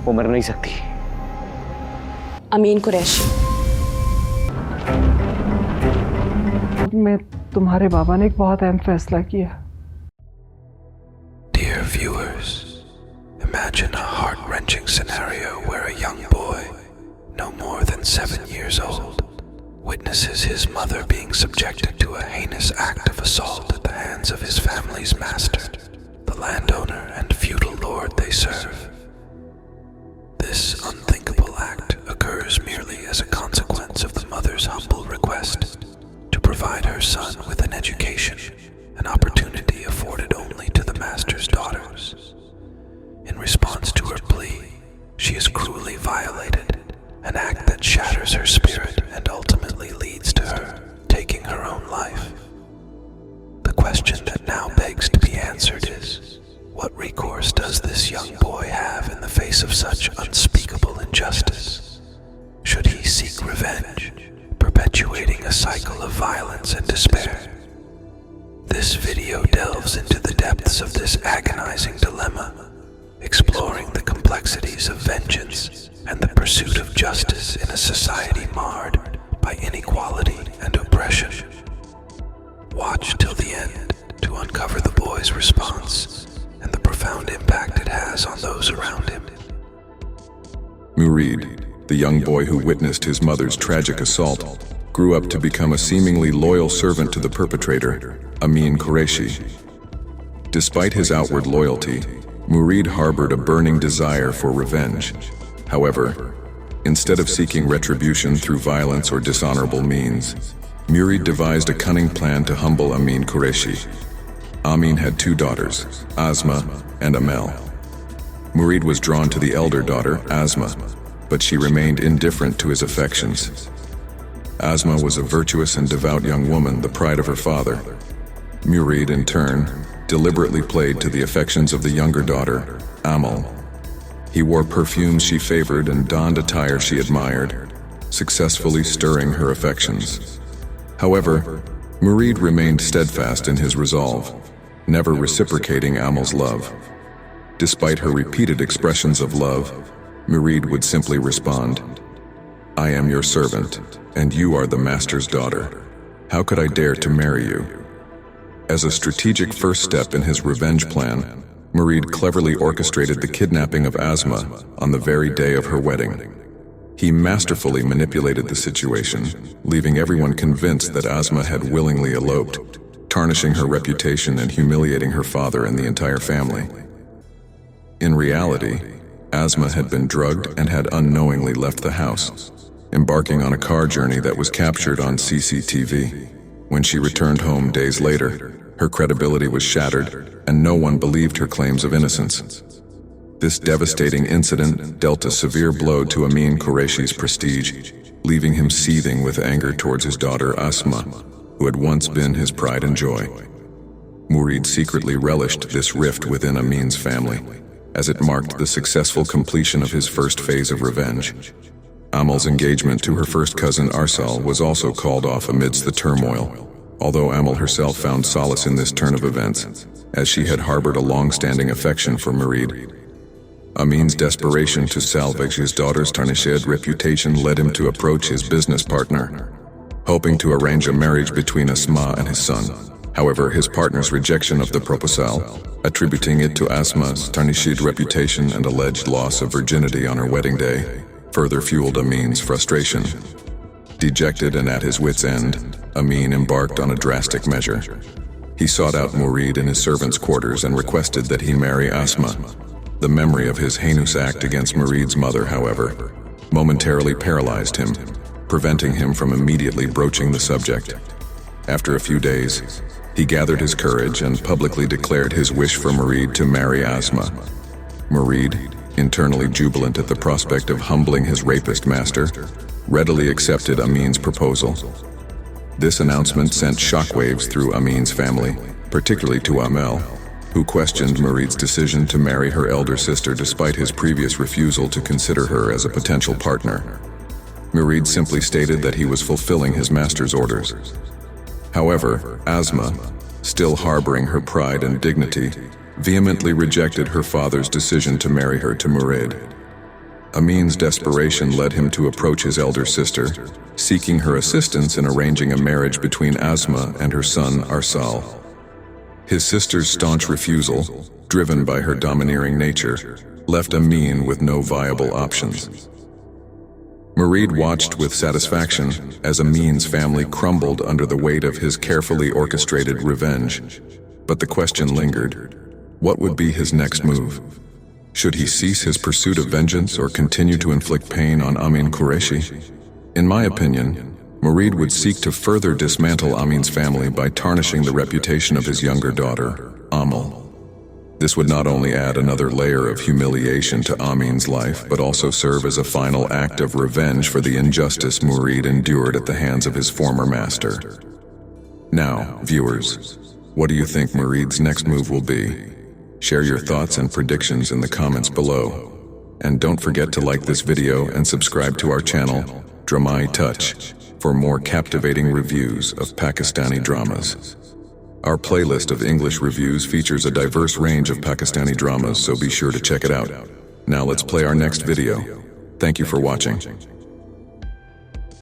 वो मर नहीं सकती। अमीन कुरैशी। मैं तुम्हारे बाबा ने एक बहुत अहम फैसला किया। Dear viewers, imagine a heart-wrenching scenario where a young boy, no more than 7 years old, witnesses his mother being subjected to a heinous act of assault at the hands of his family's master, the landowner and feudal lord they serve. This unthinkable act occurs merely as a consequence of the mother's humble request to provide her son with an education, an opportunity afforded only to the master's daughters. In response to her plea, she is cruelly violated, an act that shatters her spirit and ultimately leads to her taking her own life. The question that now begs to be answered is, what recourse does this young boy have in the face of such unspeakable injustice? Should he seek revenge, perpetuating a cycle of violence and despair? This video delves into the depths of this agonizing dilemma, exploring the complexities of vengeance and the pursuit of justice in a society marred by inequality and oppression. Watch till the end to uncover the boy's response and the profound impact it has on those around him. Mureed, the young boy who witnessed his mother's tragic assault, grew up to become a seemingly loyal servant to the perpetrator, Ameen Qureshi. Despite his outward loyalty, Mureed harbored a burning desire for revenge. However, instead of seeking retribution through violence or dishonorable means, Mureed devised a cunning plan to humble Ameen Qureshi. Ameen had 2 daughters, Asma and Amel. Mureed was drawn to the elder daughter, Asma, but she remained indifferent to his affections. Asma was a virtuous and devout young woman, the pride of her father. Mureed, in turn, deliberately played to the affections of the younger daughter, Amel. He wore perfumes she favored and donned attire she admired, successfully stirring her affections. Mureed remained steadfast in his resolve, never reciprocating Amel's love. Despite her repeated expressions of love, Mureed would simply respond, "I am your servant, and you are the master's daughter. How could I dare to marry you?" As a strategic first step in his revenge plan, Mureed cleverly orchestrated the kidnapping of Asma on the very day of her wedding. He masterfully manipulated the situation, leaving everyone convinced that Asma had willingly eloped, tarnishing her reputation and humiliating her father and the entire family. In reality, Asma had been drugged and had unknowingly left the house, embarking on a car journey that was captured on CCTV. When she returned home days later, her credibility was shattered and no one believed her claims of innocence. This devastating incident dealt a severe blow to Ameen Qureshi's prestige, leaving him seething with anger towards his daughter Asma, who had once been his pride and joy. Mureed secretly relished this rift within Ameen's family, as it marked the successful completion of his first phase of revenge. Amel's engagement to her first cousin Arsal was also called off amidst the turmoil, although Amel herself found solace in this turn of events, as she had harbored a long-standing affection for Mureed. Ameen's desperation to salvage his daughter's tarnished reputation led him to approach his business partner, hoping to arrange a marriage between Asma and his son. However, his partner's rejection of the proposal, attributing it to Asma's tarnished reputation and alleged loss of virginity on her wedding day, further fueled Ameen's frustration. Dejected and at his wit's end, Ameen embarked on a drastic measure. He sought out Mureed in his servants' quarters and requested that he marry Asma. The memory of his heinous act against Mureed's mother, however, momentarily paralyzed him, preventing him from immediately broaching the subject. After a few days, he gathered his courage and publicly declared his wish for Mureed to marry Asma. Mureed, internally jubilant at the prospect of humbling his rapist master, readily accepted Ameen's proposal. This announcement sent shockwaves through Ameen's family, particularly to Amel, who questioned Mureed's decision to marry her elder sister despite his previous refusal to consider her as a potential partner. Mureed simply stated that he was fulfilling his master's orders. However, Asma, still harboring her pride and dignity, vehemently rejected her father's decision to marry her to Mureed. Ameen's desperation led him to approach his elder sister, seeking her assistance in arranging a marriage between Asma and her son Arsal. His sister's staunch refusal, driven by her domineering nature, left Ameen with no viable options. Mureed watched with satisfaction as Ameen's family crumbled under the weight of his carefully orchestrated revenge. But the question lingered: what would be his next move? Should he cease his pursuit of vengeance or continue to inflict pain on Ameen Qureshi? In my opinion, Mureed would seek to further dismantle Ameen's family by tarnishing the reputation of his younger daughter, Amel. This would not only add another layer of humiliation to Ameen's life, but also serve as a final act of revenge for the injustice Mureed endured at the hands of his former master. Now, viewers, what do you think Mureed's next move will be? Share your thoughts and predictions in the comments below. And don't forget to like this video and subscribe to our channel, Dramai Touch, for more captivating reviews of Pakistani dramas. Our playlist of English reviews features a diverse range of Pakistani dramas, so be sure to check it out. Now let's play our next video. Thank you for watching.